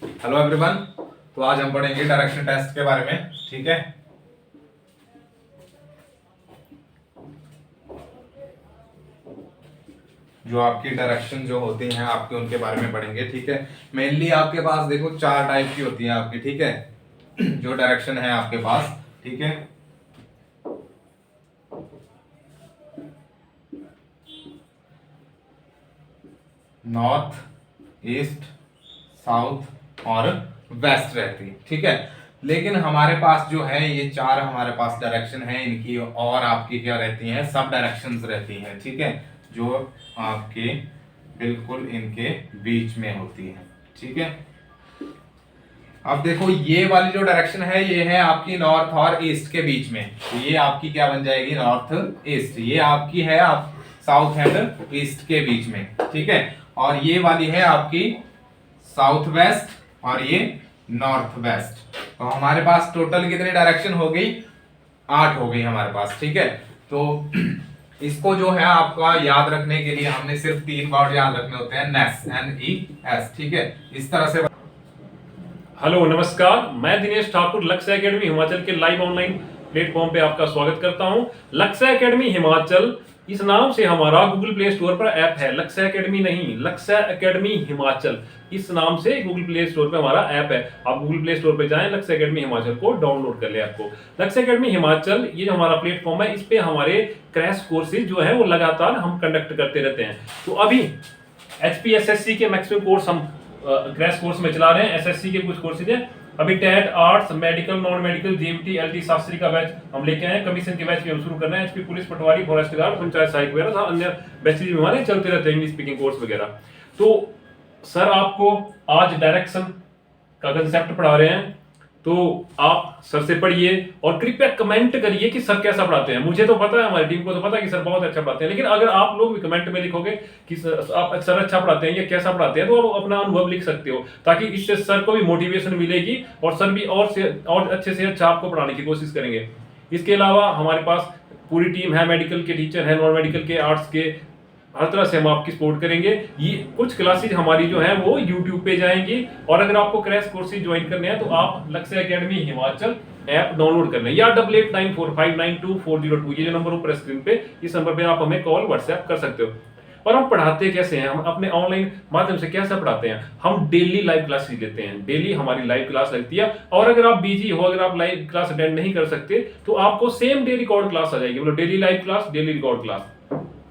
Hello everyone. तो आज हम पढ़ेंगे डायरेक्शन टेस्ट के बारे में। ठीक है, जो आपकी डायरेक्शन जो होती हैं आपके उनके बारे में पढ़ेंगे। ठीक है, मेनली आपके पास देखो चार टाइप की होती हैं आपकी। ठीक है, जो डायरेक्शन है आपके पास। ठीक है, नॉर्थ, ईस्ट, साउथ और वेस्ट रहती है। ठीक है, लेकिन हमारे पास जो है ये चार हमारे पास डायरेक्शन है इनकी, और आपकी क्या रहती हैं, सब डायरेक्शंस रहती हैं। ठीक है, जो आपके बिल्कुल इनके बीच में होती है। ठीक है, अब देखो ये वाली जो डायरेक्शन है ये है आपकी नॉर्थ और ईस्ट के बीच में, तो ये आपकी क्या बन जाएगी, नॉर्थ ईस्ट। ये आपकी है आप साउथ एंड ईस्ट के बीच में। ठीक है, और ये वाली है आपकी साउथ वेस्ट और ये नॉर्थ वेस्ट। तो हमारे पास टोटल कितनी डायरेक्शन हो गई, 8 हो गई हमारे पास। ठीक है, तो इसको जो है आपका याद रखने के लिए हमने सिर्फ 3 वर्ड याद रखने होते हैं, नेस, NES। ठीक है, इस तरह से। हेलो नमस्कार, मैं दिनेश ठाकुर लक्ष्य एकेडमी हिमाचल के लाइव ऑनलाइन प्लेटफॉर्म पे आपका स्वागत करता हूं। लक्ष्य एकेडमी हिमाचल इस नाम से हमारा गूगल प्ले स्टोर पर ऐप है। लक्ष्य एकेडमी नहीं, लक्ष्य एकेडमी हिमाचल इस नाम से गूगल प्ले स्टोर पे हमारा ऐप है। आप गूगल प्ले स्टोर पे जाएं, लक्ष्य एकेडमी हिमाचल को डाउनलोड कर ले ऐप को। लक्ष्य एकेडमी हिमाचल ये जो हमारा प्लेटफॉर्म है, इस पे हमारे क्रैश कोर्सेज जो है वो लगातार हम कंडक्ट करते रहते हैं। तो अभी HPSSC के मैक्सिमम कोर्स हम क्रैश कोर्स में चला रहे हैं। SSC के कुछ कोर्सेज हैं। अभी TET, arts, medical, non medical, GMT, LT Shastri का बैच हम लेके आए हैं। कमीशन के बैच भी हम शुरू कर रहे हैं। HP पुलिस, पटवारी, फॉरेस्ट गार्ड, पंचायत सहायक वगैरह अन्य बैचेज भी हमारे चलते रहते हैं, इंग्लिश स्पीकिंग कोर्स वगैरह। तो सर आपको आज डायरेक्शन का कंसेप्ट पढ़ा रहे हैं, तो आप सर से पढ़िए और कृपया कमेंट करिए कि सर कैसा पढ़ाते हैं। मुझे तो पता है, हमारी टीम को तो पता है कि सर बहुत अच्छा पढ़ाते हैं, लेकिन अगर आप लोग भी कमेंट में लिखोगे कि आप सर अच्छा पढ़ाते हैं या कैसा पढ़ाते हैं, तो आप अपना अनुभव लिख सकते हो, ताकि इससे सर को भी मोटिवेशन मिलेगी और सर भी और अच्छे से अच्छा आपको पढ़ाने की कोशिश करेंगे। इसके अलावा हमारे पास पूरी टीम है, मेडिकल के टीचर हैं, नॉन मेडिकल के, आर्ट्स के, हर तरह से हम आपकी सपोर्ट करेंगे। ये कुछ क्लासेज हमारी जो है वो YouTube पे जाएंगी, और अगर आपको क्रैश कोर्सेज ज्वाइन करने हैं तो आप लक्ष्य एकेडमी हिमाचल ऐप डाउनलोड कर लें, या 8894592402 ये जो नंबर ऊपर स्क्रीन पे, इस नंबर पे आप हमें कॉल व्हाट्सएप कर सकते हो। और हम पढ़ाते कैसे हैं, हम अपने ऑनलाइन माध्यम से कैसे पढ़ाते हैं, हम डेली लाइव क्लासेस लेते हैं। डेली हमारी लाइव क्लास लगती है, और अगर आप बिजी हो, अगर आप लाइव क्लास अटेंड नहीं कर सकते, तो आपको सेम डे रिकॉर्ड क्लास आ जाएगी। मतलब daily live class, daily record class.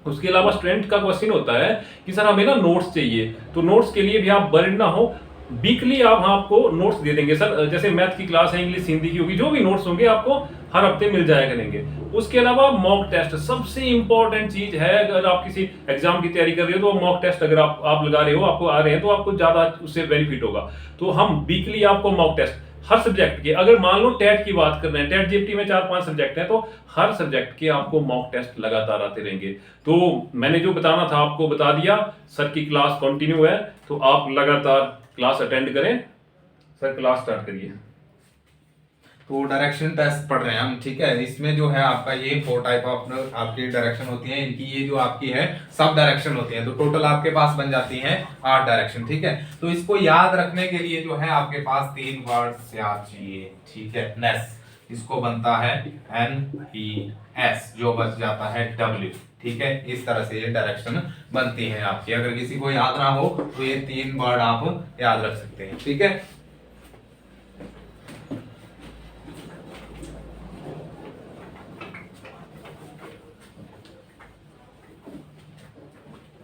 उसके अलावा स्टूडेंट का क्वेश्चन होता है कि सर हमें ना नोट्स चाहिए, तो नोट्स के लिए भी आप बर्ड ना हो, वीकली आप आपको नोट्स दे देंगे सर। जैसे मैथ की क्लास है, इंग्लिश, हिंदी की होगी, जो भी नोट्स होंगे आपको हर हफ्ते मिल जाया करेंगे। उसके अलावा मॉक टेस्ट सबसे इंपॉर्टेंट चीज है। अगर आप किसी एग्जाम की तैयारी कर रहे हो, तो मॉक टेस्ट अगर आप लगा रहे हो, आपको आ रहे हैं, तो आपको ज्यादा उससे बेनिफिट होगा। तो हम वीकली आपको मॉक टेस्ट हर सब्जेक्ट के, अगर मान लो टेट की बात कर रहे हैं, टेट जीपीटी में 4-5 सब्जेक्ट हैं, तो हर सब्जेक्ट के आपको मॉक टेस्ट लगातार आते रहेंगे। तो मैंने जो बताना था आपको बता दिया। सर की क्लास कंटिन्यू है, तो आप लगातार क्लास अटेंड करें। सर क्लास स्टार्ट करिए। तो डायरेक्शन टेस्ट पढ़ रहे हैं हम। ठीक है, इसमें जो है आपका ये 4 टाइप ऑफ आपकी डायरेक्शन होती है। इनकी ये जो आपकी है सब डायरेक्शन होती है, तो टोटल आपके पास बन जाती हैं 8 डायरेक्शन। ठीक है, तो इसको याद रखने के लिए जो है आपके पास 3 वर्ड्स याद चाहिए। ठीक है, नेस, इसको बनता है NES, जो बच जाता है W। ठीक है, इस तरह से ये डायरेक्शन बनती है आपकी। अगर किसी को याद ना हो तो ये 3 वर्ड आप याद रख सकते हैं। ठीक है,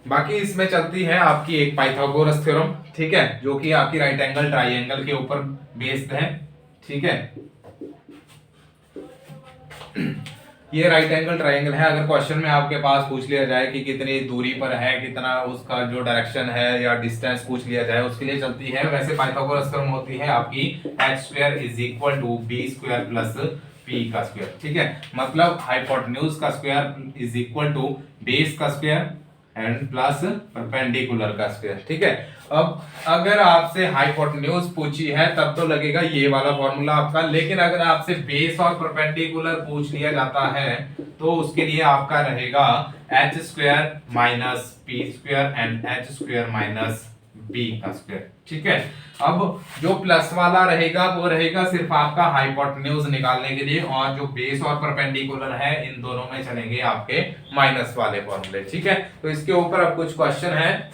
बाकी इसमें चलती है आपकी एक पाइथागोरस थ्योरम। ठीक है, जो कि आपकी राइट एंगल ट्राइंगल के ऊपर बेस्ड है। ठीक है, ये राइट एंगल ट्राइंगल है। अगर क्वेश्चन में आपके पास पूछ लिया जाए कि कितनी दूरी पर है, कितना उसका जो डायरेक्शन है या डिस्टेंस पूछ लिया जाए, उसके लिए चलती है। वैसे पाइथागोरस थ्योरम होती है आपकी h² = b² + p का स्क्वायर। ठीक है, मतलब हाइपोटेन्यूज का स्क्वायर = बेस का स्क्वायर एंड प्लस परपेंडिकुलर का स्क्वायर। ठीक है, अब अगर आपसे हाइपोटेन्यूज पूछी है तब तो लगेगा ये वाला फॉर्मूला आपका, लेकिन अगर आपसे बेस और परपेंडिकुलर पूछ लिया जाता है तो उसके लिए आपका रहेगा h² - p² and h² - B का स्क्वायर। ठीक है, अब जो प्लस वाला रहेगा वो रहेगा सिर्फ आपका हाइपोटेन्यूज निकालने के लिए, और जो बेस और परपेंडिकुलर है इन दोनों में चलेंगे आपके माइनस वाले फॉर्मूले। ठीक है, तो इसके ऊपर अब कुछ क्वेश्चन है।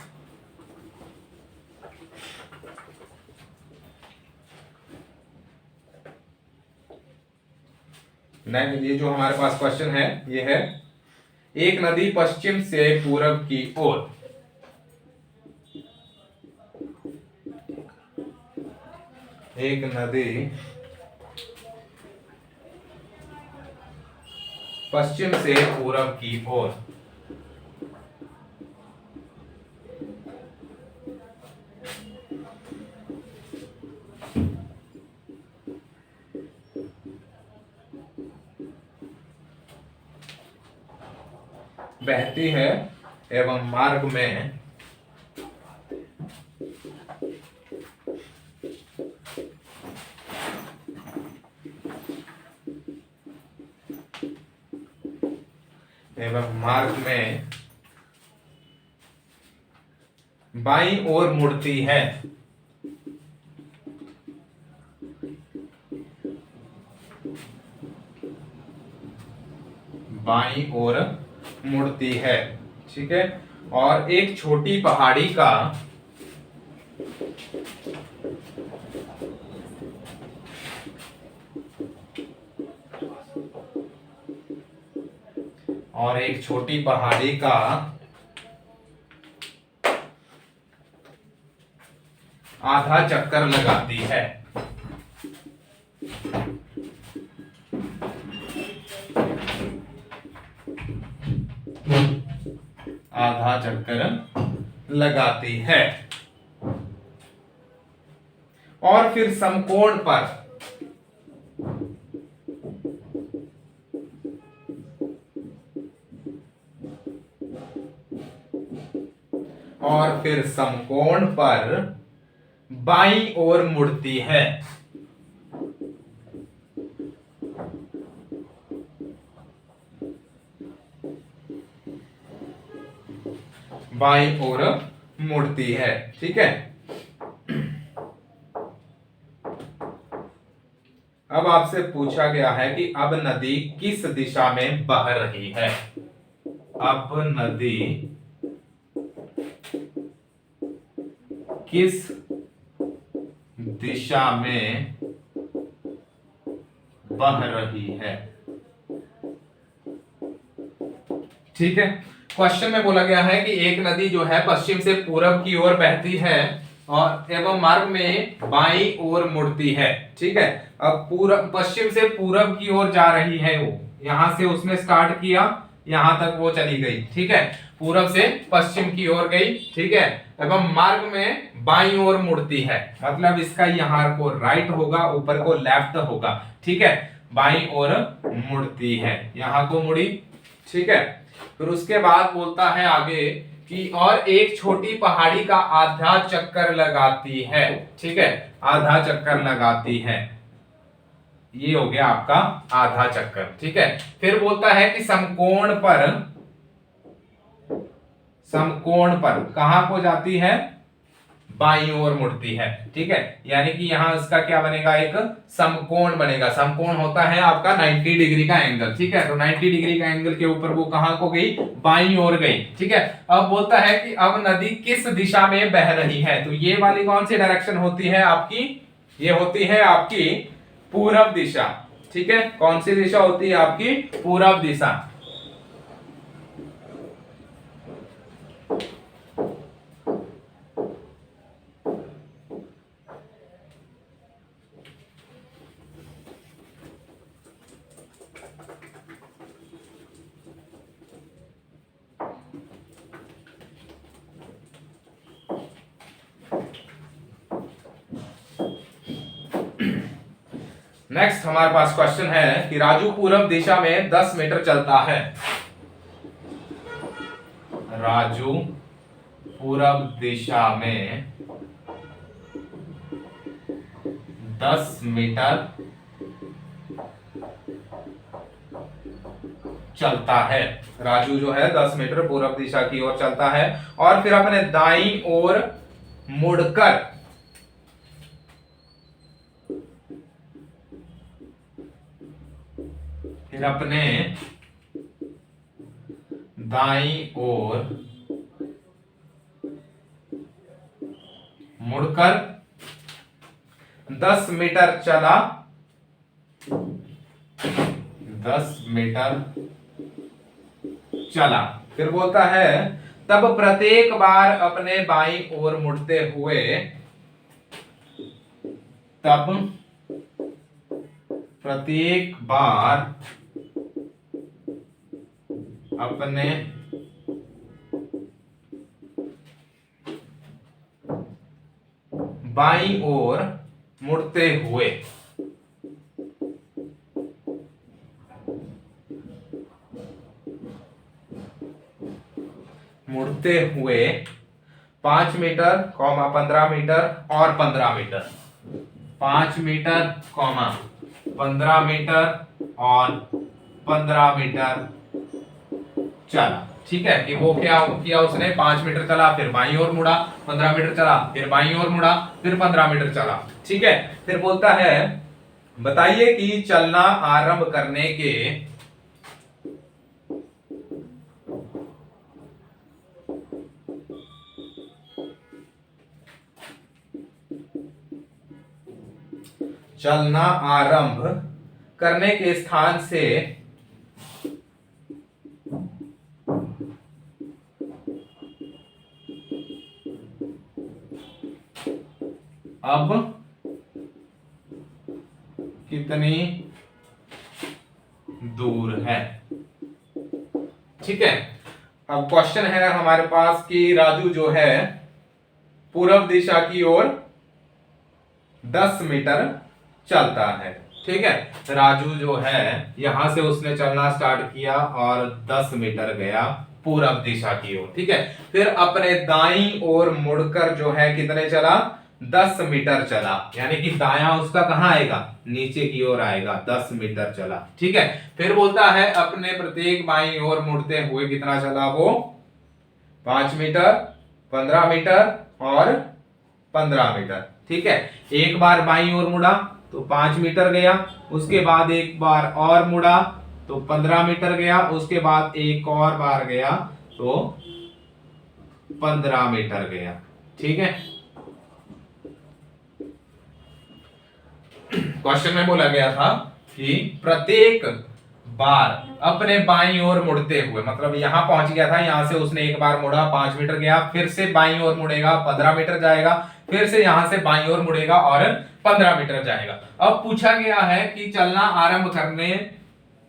नहीं, ये जो हमारे पास क्वेश्चन है ये है, एक नदी पश्चिम से पूरब की ओर, एक नदी पश्चिम से पूरब की ओर बहती है एवं मार्ग में बाईं ओर मुड़ती है। बाईं ओर मुड़ती है। ठीक है, और एक छोटी पहाड़ी का आधा चक्कर लगाती है। आधा चक्कर लगाती है और फिर समकोण पर बाईं ओर मुड़ती है। बाईं ओर मुड़ती है। ठीक है, अब आपसे पूछा गया है कि अब नदी किस दिशा में बह रही है। अब नदी किस दिशा में बह रही है। ठीक है, क्वेश्चन में बोला गया है कि एक नदी जो है पश्चिम से पूरब की ओर बहती है और एवं मार्ग में बाईं ओर मुड़ती है। ठीक है, अब पूरब पश्चिम से पूरब की ओर जा रही है, वो यहां से उसने स्टार्ट किया, यहां तक वो चली गई। ठीक है, पूरब से पश्चिम की ओर गई। ठीक है, एवं मार्ग में बाईं ओर मुड़ती है, मतलब इसका यहाँ को राइट होगा, ऊपर को लेफ्ट होगा। ठीक है, बाईं ओर मुड़ती है, यहां को मुड़ी। ठीक है, फिर उसके बाद बोलता है आगे कि और एक छोटी पहाड़ी का आधा चक्कर लगाती है। ठीक है, आधा चक्कर लगाती है, ये हो गया आपका आधा चक्कर। ठीक है, फिर बोलता है कि समकोण पर कहां को जाती है, बाईं ओर मुड़ती है। ठीक है, यानी कि यहां इसका क्या बनेगा, एक समकोण बनेगा। समकोण होता है आपका 90 डिग्री का एंगल। ठीक है, तो 90 डिग्री का एंगल के ऊपर वो कहां को गई, बाईं ओर गई। ठीक है, अब बोलता है कि अब नदी किस दिशा में बह रही है, तो ये वाली कौन सी डायरेक्शन होती है आपकी, ये होती है आपकी पूरब दिशा। ठीक है, कौन सी दिशा होती है आपकी, पूरब दिशा। नेक्स्ट हमारे पास क्वेश्चन है कि राजू पूरब दिशा में 10 मीटर चलता है। राजू पूरब दिशा में 10 मीटर चलता है। राजू जो है 10 मीटर पूरब दिशा की ओर चलता है और फिर अपने दाईं ओर मुड़कर फिर अपने दाईं ओर मुड़कर 10 मीटर चला, 10 मीटर चला। फिर बोलता है तब प्रत्येक बार अपने बाईं ओर मुड़ते हुए, तब प्रत्येक बार अपने बाईं ओर मुड़ते हुए मुड़ते हुए 5 मीटर, 15 मीटर और 15 मीटर, 5 मीटर, 15 मीटर और 15 मीटर चला। ठीक है कि वो क्या किया उसने, 5 मीटर चला, फिर बाईं ओर मुड़ा, 15 मीटर चला, फिर बाईं ओर मुड़ा, फिर 15 मीटर चला। ठीक है, फिर बोलता है बताइए कि चलना आरंभ करने के चलना आरंभ करने के स्थान से अब कितनी दूर है। ठीक है, अब क्वेश्चन है हमारे पास कि राजू जो है पूर्व दिशा की ओर 10 मीटर चलता है। ठीक है, राजू जो है यहां से उसने चलना स्टार्ट किया और 10 मीटर गया पूरब दिशा की ओर। ठीक है, फिर अपने दाईं ओर मुड़कर जो है कितने चला, 10 मीटर चला, यानी कि दायां उसका कहां आएगा, नीचे की ओर आएगा, 10 मीटर चला। ठीक है, फिर बोलता है अपने प्रत्येक बाईं ओर मुड़ते हुए कितना चला वो, 5 मीटर, 15 मीटर और 15 मीटर। ठीक है, एक बार बाईं ओर मुड़ा तो 5 मीटर गया, उसके बाद एक बार और मुड़ा तो 15 मीटर गया, उसके बाद एक और बार गया तो 15 मीटर गया। ठीक है, क्वेश्चन में बोला गया था कि प्रत्येक बार अपने बाईं ओर मुड़ते हुए, मतलब यहां पहुंच गया था, यहां से उसने एक बार मुड़ा 5 मीटर गया, फिर से बाईं ओर मुड़ेगा 15 मीटर जाएगा, फिर से यहां से बाईं ओर मुड़ेगा और 15 मीटर जाएगा। अब पूछा गया है कि चलना आरंभ करने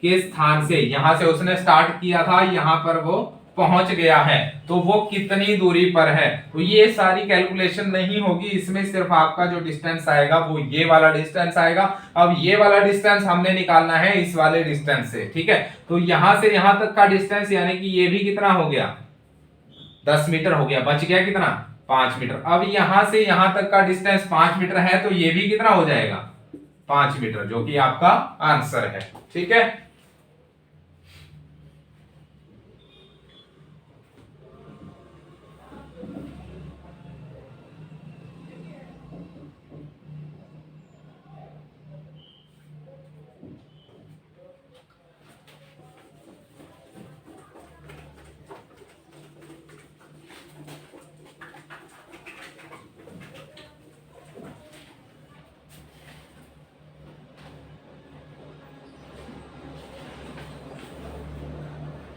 के स्थान से, यहां से उसने स्टार्ट किया था, यहां पर वो पहुंच गया है, तो वो कितनी दूरी पर है। तो ये सारी कैलकुलेशन नहीं होगी, इसमें सिर्फ आपका जो डिस्टेंस आएगा वो ये वाला डिस्टेंस आएगा। अब ये वाला डिस्टेंस हमने निकालना है इस वाले डिस्टेंस से। ठीक है, तो यहां से यहां तक का डिस्टेंस, यानी कि ये भी कितना हो गया, 10 मीटर हो गया, बच गया कितना, 5 मीटर। अब यहां से यहां तक का डिस्टेंस 5 मीटर है, तो ये भी कितना हो जाएगा, 5 मीटर, जो कि आपका आंसर है। ठीक है,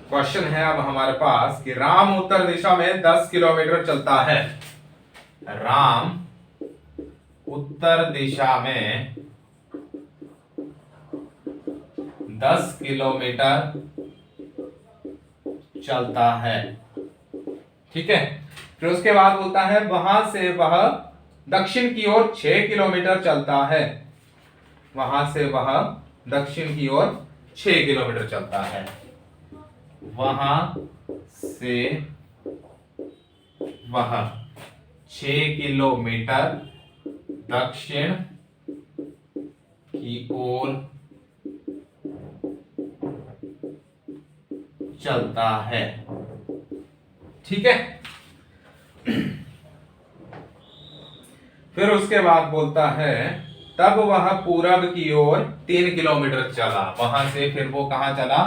क्वेश्चन है अब हमारे पास कि राम उत्तर दिशा में 10 किलोमीटर चलता है। राम उत्तर दिशा में 10 किलोमीटर चलता है। ठीक है, फिर उसके बाद बोलता है वहां से वह दक्षिण की ओर 6 किलोमीटर चलता है। वहां से वह दक्षिण की ओर 6 किलोमीटर चलता है। वहां से वह 6 किलोमीटर दक्षिण की ओर चलता है। ठीक है, फिर उसके बाद बोलता है तब वह पूरब की ओर 3 किलोमीटर चला। वहां से फिर वो कहां चला?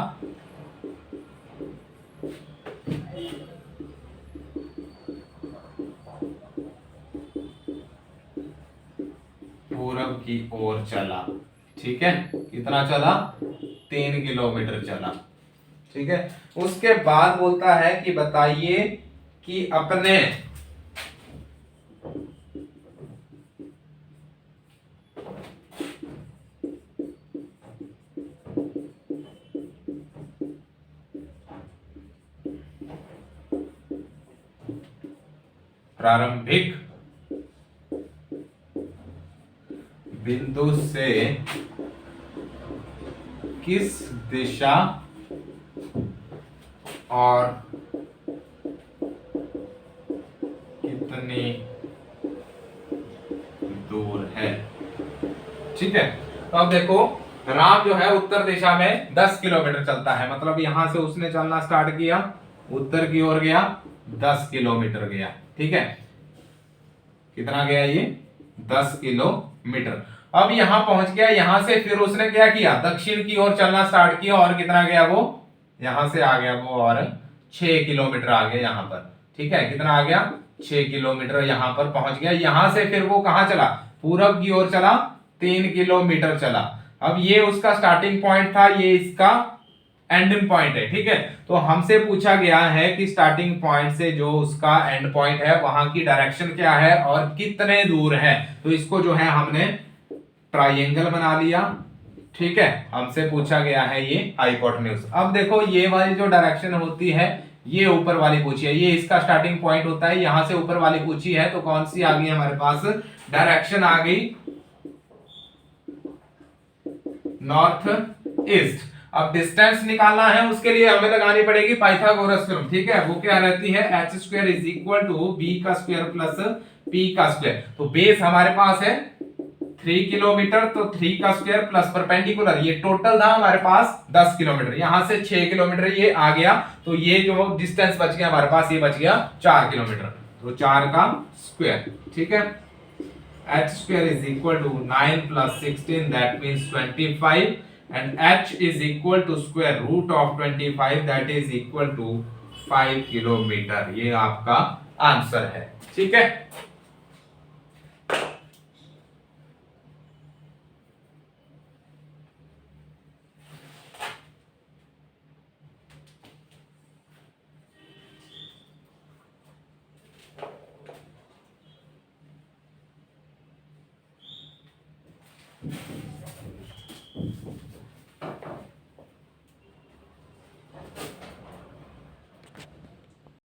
पूरब की ओर चला। ठीक है, कितना चला? 3 किलोमीटर चला। ठीक है, उसके बाद बोलता है कि बताइए कि अपने प्रारंभिक बिंदु से किस दिशा और कितनी दूर है? ठीक है, तो अब देखो राम जो है उत्तर दिशा में 10 किलोमीटर चलता है, मतलब यहां से उसने चलना स्टार्ट किया, उत्तर की ओर गया, 10 किलोमीटर गया। ठीक है, कितना गया ये? 10 किलोमीटर। अब यहां पहुंच गया, यहां से फिर उसने क्या किया? दक्षिण की ओर चलना स्टार्ट किया, और कितना गया वो? यहां से आ गया वो और 6 किलोमीटर आ गया यहां पर। ठीक है, कितना आ गया? 6 किलोमीटर यहां पर पहुंच गया। यहां से फिर वो कहां चला? पूरब की ओर चला, 3 किलोमीटर चला। अब ये उसका स्टार्टिंग पॉइंट था, ये इसका एंडिंग पॉइंट है। ठीक है, तो हमसे पूछा गया है कि स्टार्टिंग पॉइंट से जो उसका एंड पॉइंट है वहां की डायरेक्शन क्या है और कितने दूर है। तो इसको जो है हमने ट्राइंगल बना लिया। ठीक है, हमसे पूछा गया है ये हाइपोटेन्यूज। अब देखो ये वाली जो डायरेक्शन होती है, ये ऊपर वाली पूछी है, ये इसका स्टार्टिंग पॉइंट होता है, यहां से ऊपर वाली पूछी है, तो कौन सी आ गई हमारे पास? डायरेक्शन आ गई नॉर्थ ईस्ट। अब डिस्टेंस निकालना है, उसके लिए हमें लगानी पड़ेगी पाइथागोरस थ्योरम। ठीक है, वो क्या रहती है? H square is equal to B का स्क्वायर प्लस पी का स्क्वायर। तो बेस हमारे पास है 3 किलोमीटर, तो 3 का स्क्वायर प्लस परपेंडिकुलर, ये टोटल था हमारे पास 10 किलोमीटर, यहां से 6 किलोमीटर ये आ गया, तो ये जो डिस्टेंस बच गया हमारे पास, ये बच गया 4 किलोमीटर, तो 4 का स्क्वायर। ठीक है, h square is equal to 9 plus 16, that means 25, and h is equal to square root of 25, that is equal to 5 kilometre. ये आपका आंसर है। ठीक है,